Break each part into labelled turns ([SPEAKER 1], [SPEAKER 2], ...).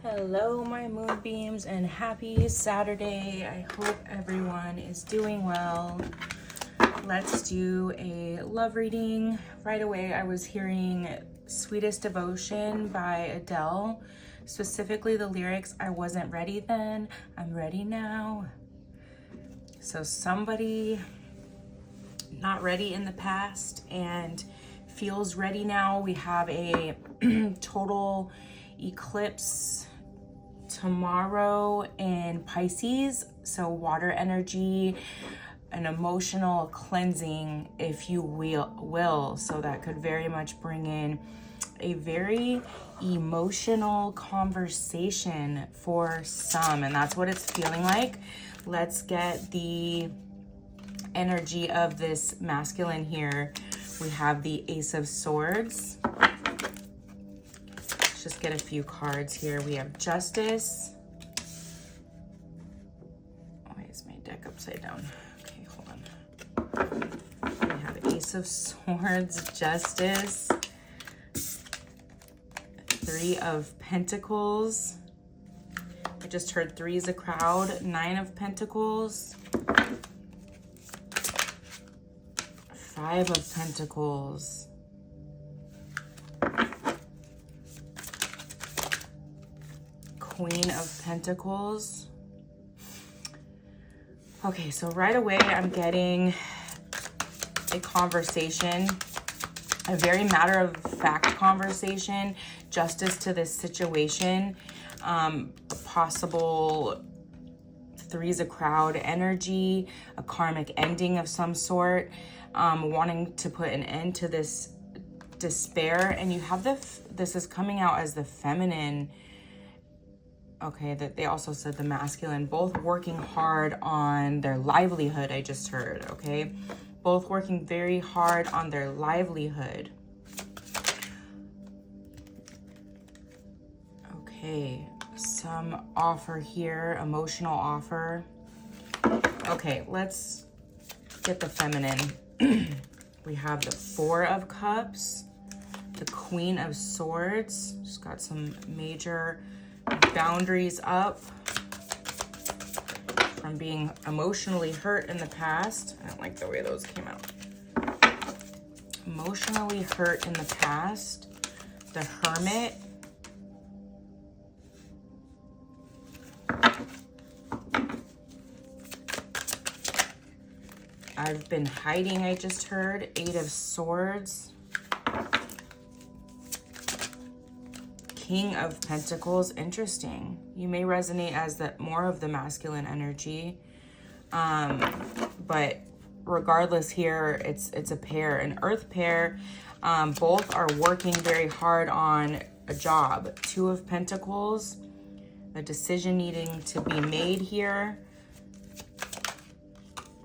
[SPEAKER 1] Hello, my moonbeams, and happy Saturday. I hope everyone is doing well. Let's do a love reading. Right away, I was hearing Sweetest Devotion by Adele, specifically the lyrics, I wasn't ready then, I'm ready now. So somebody not ready in the past and feels ready now. We have a total eclipse tomorrow in Pisces, so water energy, an emotional cleansing, if you will. So that could very much bring in a very emotional conversation for some, and that's what it's feeling like. Let's get the energy of this masculine here. We have the Ace of Swords. Just get a few cards here. We have Justice. Why is my deck upside down? Okay, hold on. We have Ace of Swords, Justice, Three of Pentacles. I just heard three is a crowd. Nine of Pentacles. Five of Pentacles. Queen of Pentacles. Okay, so right away I'm getting a conversation, a very matter of fact conversation, justice to this situation, a possible three's a crowd energy, a karmic ending of some sort, wanting to put an end to this despair. And you have this is coming out as the feminine. Okay, that they also said the masculine, both working hard on their livelihood, I just heard, okay? Both working very hard on their livelihood. Okay, some offer here, emotional offer. Okay, let's get the feminine. We have the Four of Cups, the Queen of Swords. Just got some major boundaries up from being emotionally hurt in the past. I don't like the way those came out. Emotionally hurt in the past. The Hermit. I've been hiding, I just heard. Eight of Swords. King of Pentacles. Interesting. You may resonate as more of the masculine energy, but regardless, here it's a pair, an earth pair. Both are working very hard on a job. Two of Pentacles, a decision needing to be made here,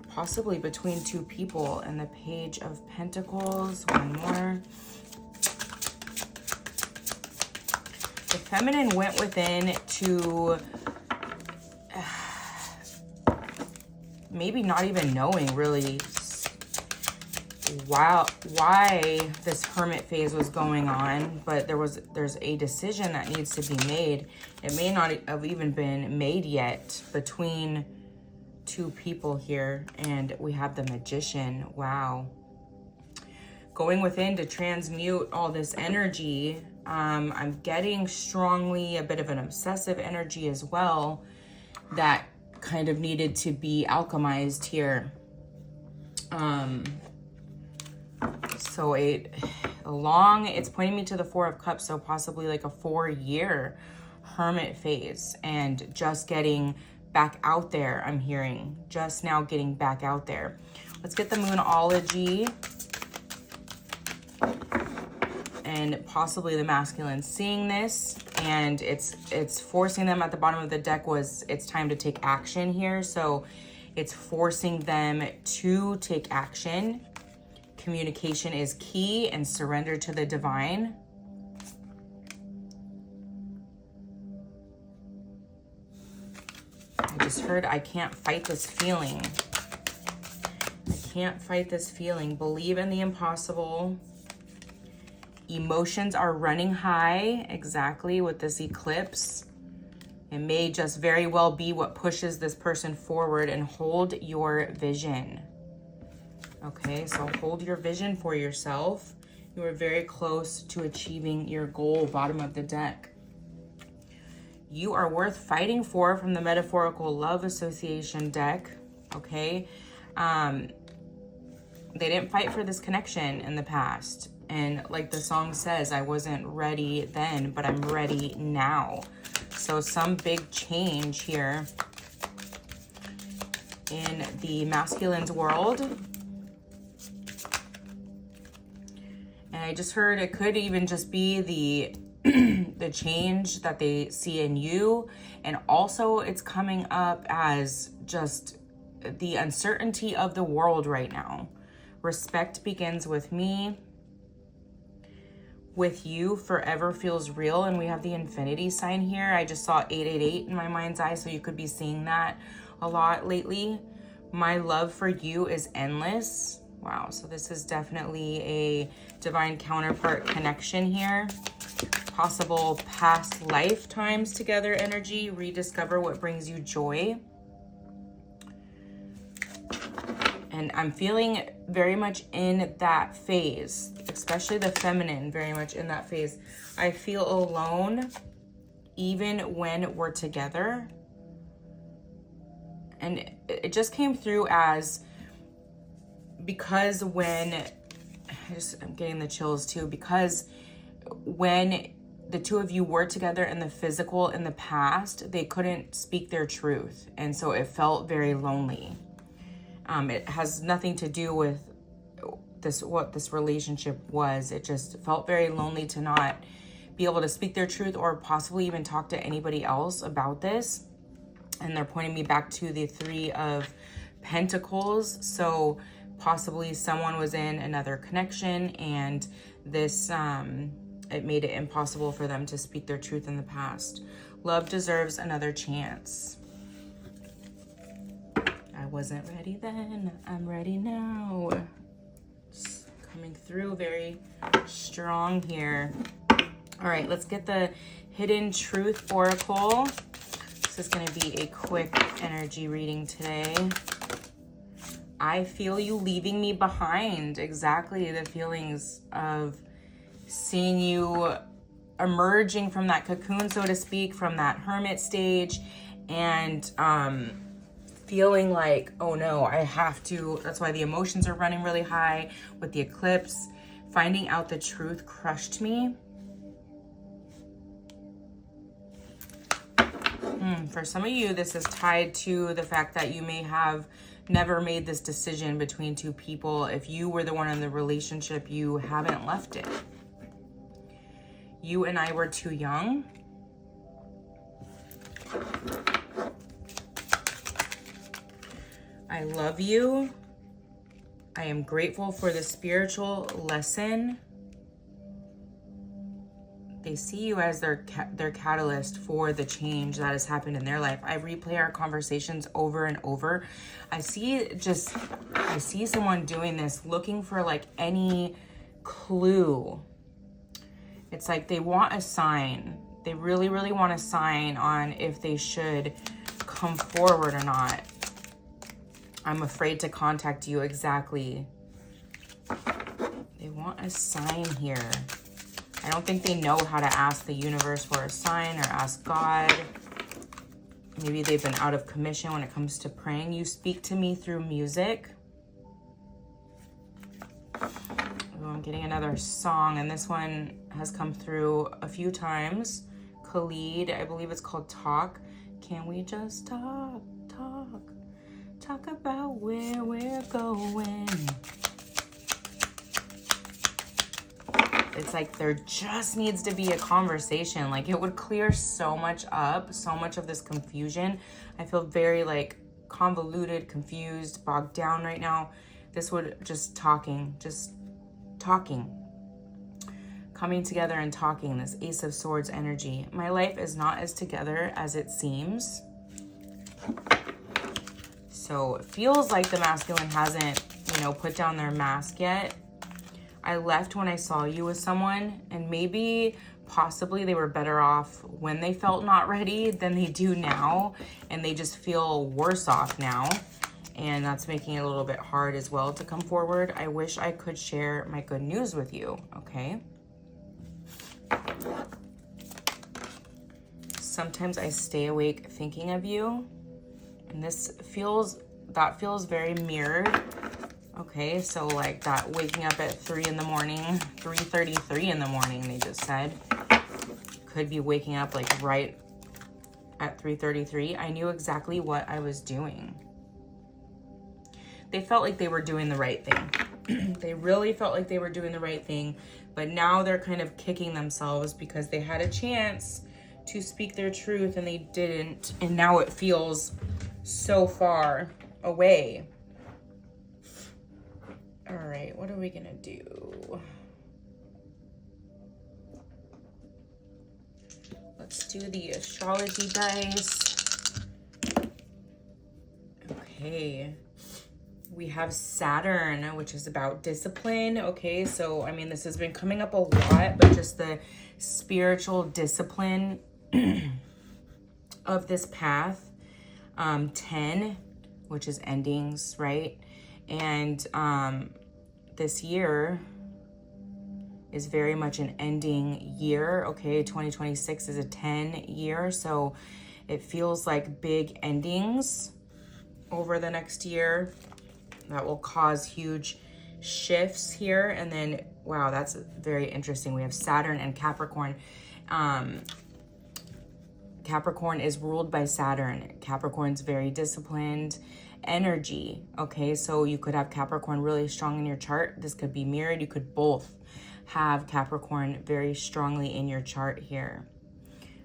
[SPEAKER 1] possibly between two people. And the Page of Pentacles. One more. The feminine went within to maybe not even knowing really why this hermit phase was going on, but there's a decision that needs to be made. It may not have even been made yet between two people here, and we have the Magician. Wow. Going within to transmute all this energy. I'm getting strongly a bit of an obsessive energy as well that kind of needed to be alchemized here. So it's pointing me to the Four of Cups, so possibly like a 4-year hermit phase, and just getting back out there. I'm hearing just now getting back out there. Let's get the Moonology. And possibly the masculine seeing this, and it's forcing them at the bottom of the deck was it's time to take action here. So it's forcing them to take action. Communication is key and surrender to the divine. heard, I can't fight this feeling. I can't fight this feeling. Believe in the impossible. Emotions are running high, exactly, with this eclipse. It may just very well be what pushes this person forward, and hold your vision. Okay, so hold your vision for yourself. You are very close to achieving your goal, bottom of the deck. You are worth fighting for from the Metaphorical Love Association deck, okay? They didn't fight for this connection in the past. And like the song says, I wasn't ready then, but I'm ready now. So some big change here in the masculine's world. And I just heard it could even just be the the change that they see in you. And also it's coming up as just the uncertainty of the world right now. Respect begins with me. With you, forever feels real. And we have the infinity sign here. I just saw 888 in my mind's eye, so you could be seeing that a lot lately. My love for you is endless. Wow, so this is definitely a divine counterpart connection here. Possible past lifetimes together energy. Rediscover what brings you joy. And I'm feeling very much in that phase, especially the feminine, very much in that phase. I feel alone even when we're together. And it just came through as, because when, I'm getting the chills too, because when the two of you were together in the physical in the past, they couldn't speak their truth. And so it felt very lonely. It has nothing to do with this, what this relationship was. It just felt very lonely to not be able to speak their truth or possibly even talk to anybody else about this. And they're pointing me back to the Three of Pentacles. So possibly someone was in another connection, and this, it made it impossible for them to speak their truth in the past. Love deserves another chance. I wasn't ready then, I'm ready now. Just coming through very strong here. All right, let's get the Hidden Truth Oracle. This is going to be a quick energy reading today. I feel you leaving me behind. Exactly the feelings of seeing you emerging from that cocoon, so to speak, from that hermit stage, and feeling like, oh no, I have to. That's why the emotions are running really high with the eclipse. Finding out the truth crushed me. For some of you, this is tied to the fact that you may have never made this decision between two people. If you were the one in the relationship, you haven't left it. You and I were too young. I love you. I am grateful for the spiritual lesson. They see you as their catalyst for the change that has happened in their life. I replay our conversations over and over. I see someone doing this, looking for like any clue. It's like they want a sign. They really, really want a sign on if they should come forward or not. I'm afraid to contact you. Exactly. They want a sign here. I don't think they know how to ask the universe for a sign or ask God. Maybe they've been out of commission when it comes to praying. You speak to me through music. Oh, I'm getting another song, and this one has come through a few times. Khalid, I believe it's called Talk. Can we just talk, talk, talk about where we're going? It's like there just needs to be a conversation. Like it would clear so much up, so much of this confusion. I feel very like convoluted, confused, bogged down right now. This would just talking. Coming together and talking, this Ace of Swords energy. My life is not as together as it seems. So it feels like the masculine hasn't, you know, put down their mask yet. I left when I saw you with someone, and maybe possibly they were better off when they felt not ready than they do now, and they just feel worse off now, and that's making it a little bit hard as well to come forward. I wish I could share my good news with you, okay? Sometimes I stay awake thinking of you, and that feels very mirrored. Okay, so like that waking up at 3 in the morning, 3:33 in the morning, they just said. Could be waking up like right at 3:33. I knew exactly what I was doing. They felt like they were doing the right thing. They really felt like they were doing the right thing, but now they're kind of kicking themselves because they had a chance to speak their truth and they didn't, and now it feels so far away. All right, what are we gonna do? Let's do the astrology dice. Okay, we have Saturn, which is about discipline. Okay, so I mean, this has been coming up a lot, but just the spiritual discipline of this path. 10, which is endings, right? And this year is very much an ending year. Okay, 2026 is a 10 year, so it feels like big endings over the next year that will cause huge shifts here. And then, wow, that's very interesting. We have Saturn and Capricorn. Capricorn is ruled by Saturn. Capricorn's very disciplined energy. Okay, so you could have Capricorn really strong in your chart. This could be mirrored. You could both have Capricorn very strongly in your chart here.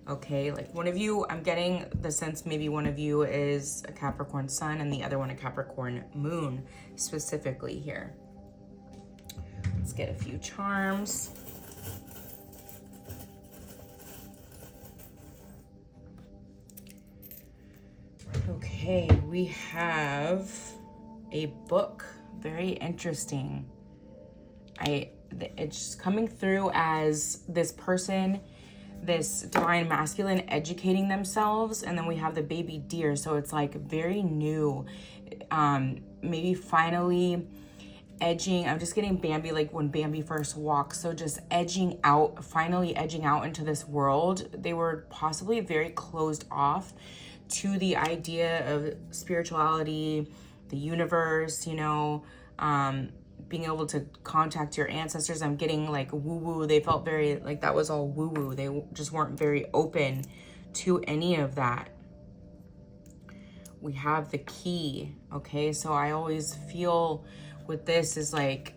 [SPEAKER 1] Okay, like one of you, I'm getting the sense maybe one of you is a Capricorn sun and the other one a Capricorn moon specifically here. Let's get a few charms. Okay, we have a book. Very interesting. It's coming through as this person, this divine masculine educating themselves, and then we have the baby deer, so it's like very new. Maybe finally edging. I'm just getting Bambi, like when Bambi first walks, so just edging out, finally edging out into this world. They were possibly very closed off to the idea of spirituality, the universe, you know, being able to contact your ancestors. I'm getting like woo-woo. They felt very like that was all woo-woo. They just weren't very open to any of that. We have the key. Okay, so I always feel with this is like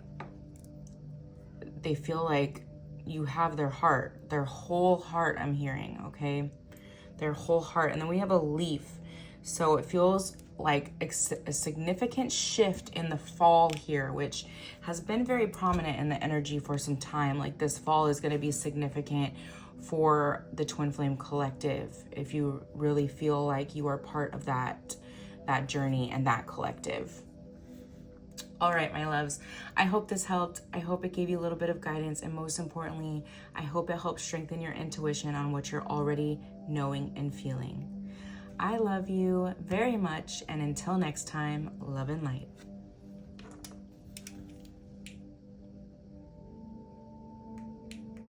[SPEAKER 1] they feel like you have their heart, their whole heart. I'm hearing, okay, their whole heart. And then we have a leaf, so it feels like a significant shift in the fall here, which has been very prominent in the energy for some time. Like this fall is going to be significant for the Twin Flame Collective if you really feel like you are part of that journey and that collective. All right, my loves, I hope this helped. I hope it gave you a little bit of guidance, and most importantly, I hope it helped strengthen your intuition on what you're already knowing and feeling. I love you very much, and until next time, love and light.